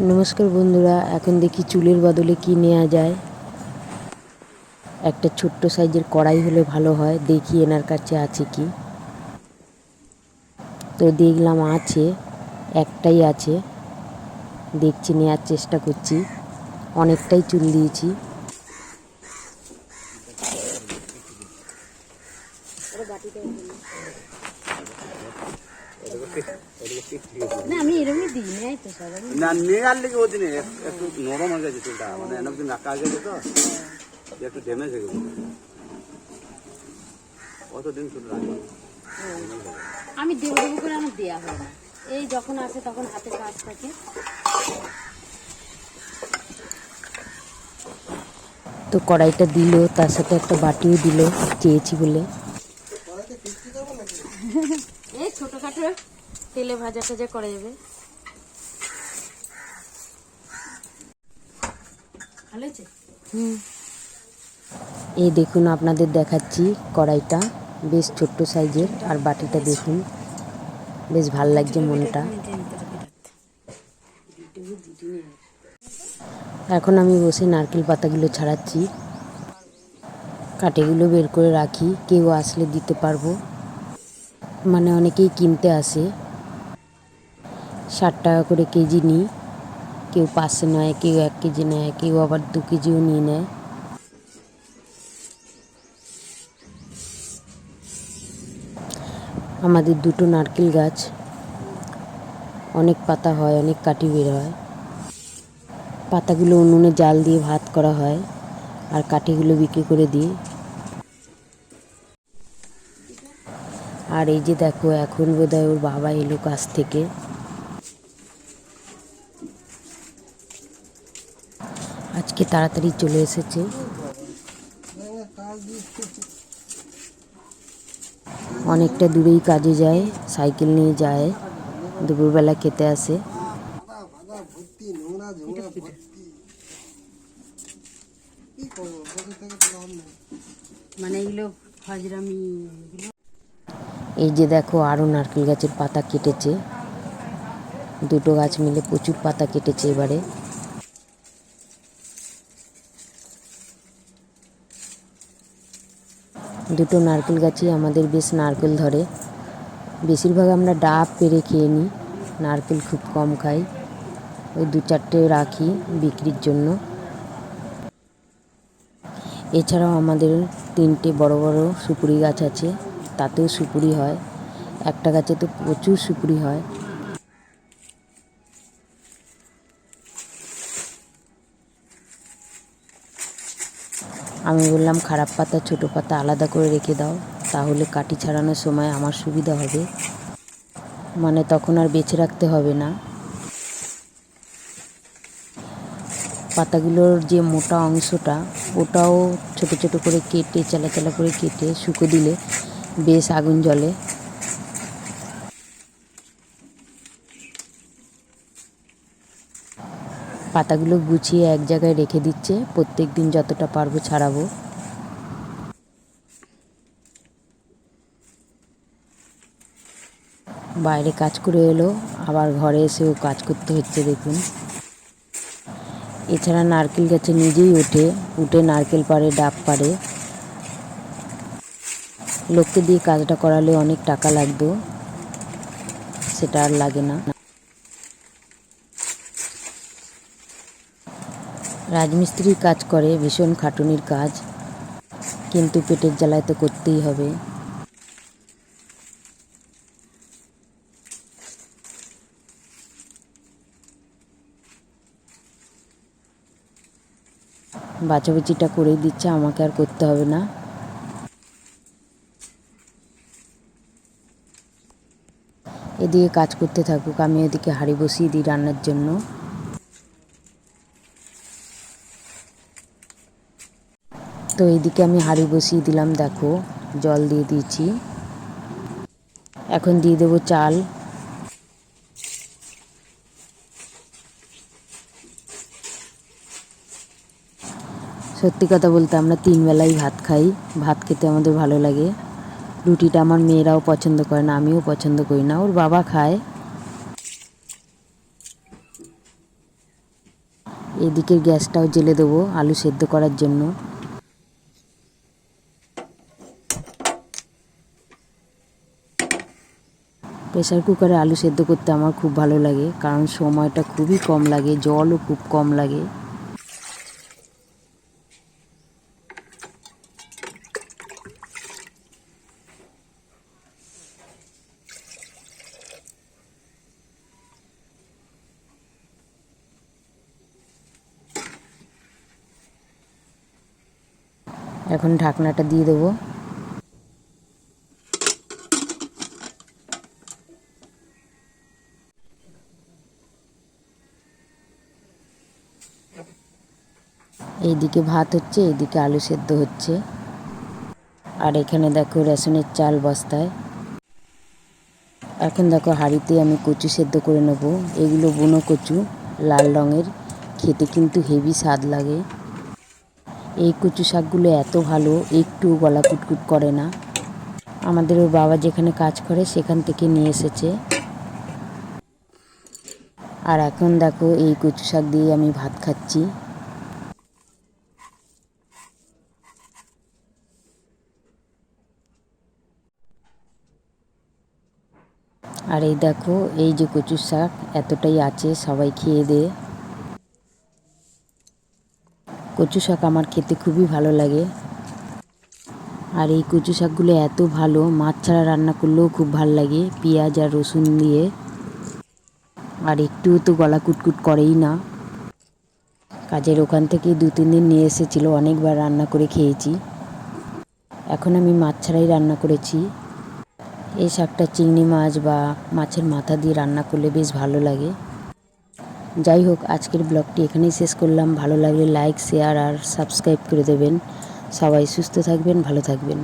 নমস্কার বন্ধুরা, এখন দেখি চুলের বদলে কি নেওয়া যায়। একটা ছোট্ট সাইজের কড়াই হলে ভালো হয়, দেখি এনার কাছে আছে কি। তো দেখলাম আছে, একটাই আছে, দেখছি নেওয়ার চেষ্টা করছি। অনেকটাই চুল দিয়েছি। না আমি এরকমই দিই নাই তো সবাই না নিয়ে আনলে কি ওদিনে একটু নরম হয়ে গেছে চুলটা, মানে অনেকদিন রাখা গেছে তো একটু ড্যামেজ হয়ে গেছে। অতদিন চুল রাখা আমি দেবো দেবো করে আমার দেওয়া হয় না, এই যখন আসে তখন হাতে কাজ থাকে। তো কড়াইটা দিল, তার সাথে একটা বাটিও দিল, চেয়েছি বলে। এই ছোটোখাটো তেলে ভাজা টাজা করা যাবে। ভালো হয়েছে। এই দেখুন, আপনাদের দেখাচ্ছি কড়াইটা বেশ ছোট্ট সাইজের, আর বাটিটা দেখুন, বেশ ভাল লাগছে মনটা। এখন আমি বসে নারকেল পাতাগুলো ছাড়াচ্ছি, কাঠিগুলো বের করে রাখি, কেউ আসলে দিতে পারবো। মানে অনেকেই কিনতে আসে, 60 টাকা করে কেজি নিই। কেউ 500 নেয়, কেউ 1 কেজি নেয়, কেউ আবার 2 কেজিও নিয়ে নেয়। আমাদের দুটো নারকেল গাছ, অনেক পাতা হয়, অনেক কাঠি বের হয়। পাতাগুলো উনুনে জাল দিয়ে ভাত করা হয়, আর কাঠিগুলো বিক্রি করে দিই। আর এই যে দেখো, এখন বোধহয় ওর বাবা এলো কাছ থেকে। আজকে তাড়াতাড়ি চলে এসেছে। অনেকটা দূরেই কাজে যায়, সাইকেল নিয়ে যায়, দুপুরবেলা খেতে আসে। মানে এগুলো হজরামি। এই যে দেখো, আরও নারকেল গাছের পাতা কেটেছে, দুটো গাছ মিলে প্রচুর পাতা কেটেছে এবারে। দুটো নারকেল গাছে আমাদের বেশ নারকেল ধরে। বেশিরভাগ আমরা ডাব পেড়ে খেয়ে নিই, নারকেল খুব কম খাই। ওই 2-4টে রাখি বিক্রির জন্য। এছাড়াও আমাদের 3টে বড় বড় সুপুরি গাছ আছে, তাতেও সুপুরি হয়। একটা গাছে তো প্রচুর সুপুরি হয়। আমি বললাম, খারাপ পাতা ছোটো পাতা আলাদা করে রেখে দাও, তাহলে কাটি ছাড়ানোর সময় আমার সুবিধা হবে, মানে তখন আর বেছে রাখতে হবে না। পাতাগুলোর যে মোটা অংশটা, ওটাও ছোট ছোট করে কেটে, চালা চালা করে কেটে শুকো দিলে বেশ আগুন জ্বলে। পাতাগুলো গুছিয়ে এক জায়গায় রেখে দিচ্ছে, প্রত্যেক দিন যতটা পারবো ছাড়াবো। বাইরে কাজ করে এলো, আবার ঘরে এসেও কাজ করতে হচ্ছে দেখুন। এছাড়া নারকেল গাছে নিজেই ওঠে, উঠে নারকেল পাড়ে, ডাব পাড়ে। লোককে দিয়ে কাজটা করালে অনেক টাকা লাগতো, সেটা আর লাগে না। রাজমিস্ত্রির কাজ করে, ভীষণ খাটুনির কাজ, কিন্তু পেটের জ্বালায় তো করতেই হবে। বাছাবুচিটা করেই দিচ্ছে, আমাকে আর করতে হবে না। এদিকে কাজ করতে থাকুক, আমি এদিকে হাঁড়ি বসিয়ে দিই রান্নার জন্য। তো এইদিকে আমি হাঁড়ি বসিয়ে দিলাম, দেখো জল দিয়ে দিয়েছি। এখন দিয়ে দেবো চাল। সত্যি কথা বলতে আমরা 3 বেলাই ভাত খাই, ভাত খেতে আমাদের ভালো লাগে। রুটিটা আমার মেয়েরাও পছন্দ করে না, আমিও পছন্দ করি না, ওর বাবা খায়। এদিকের গ্যাসটাও জ্বেলে দেবো আলু সেদ্ধ করার জন্য। প্রেসার কুকারে আলু সেদ্ধ করতে আমার খুব ভালো লাগে, কারণ সময়টা খুবই কম লাগে, জলও খুব কম লাগে। এখন ঢাকনাটা দিয়ে দেবো। এইদিকে ভাত হচ্ছে, এইদিকে আলু সেদ্ধ হচ্ছে। আর এখানে দেখো রেশনের চাল বস্তায়। এখন দেখো হাঁড়িতে আমি কচু সেদ্ধ করে নেবো। এগুলো বুনো কচু, লাল রঙের, খেতে কিন্তু হেভি স্বাদ লাগে। এই কচু শাকগুলো এত ভালো, একটু গলা কুটকুট করে না। আমাদের ওর বাবা যেখানে কাজ করে সেখান থেকে নিয়ে এসেছে। আর এখন দেখো এই কচু শাক দিয়ে আমি ভাত খাচ্ছি। আর এই দেখো এই যে কচু শাক এতটাই আছে, সবাই খেয়ে দে। কচু শাক আমার খেতে খুবই ভালো লাগে। আর এই কচু শাকগুলো এত ভালো, মাছ ছাড়া রান্না করলেও খুব ভালো লাগে, পেঁয়াজ আর রসুন দিয়ে। আর একটুও তো গলা কুটকুট করেই না। কাজের ওখান থেকে 2-3 দিন নিয়ে এসেছিলো, অনেকবার রান্না করে খেয়েছি। এখন আমি মাছ ছাড়াই রান্না করেছি। এই শাকটা চিংড়ি মাছ বা মাছের মাথা দিয়ে রান্না করলে বেশ ভালো লাগে। যাই হোক, আজকের ব্লগটি এখানেই শেষ করলাম। ভালো লাগলে লাইক, শেয়ার আর সাবস্ক্রাইব করে দেবেন। সবাই সুস্থ থাকবেন, ভালো থাকবেন।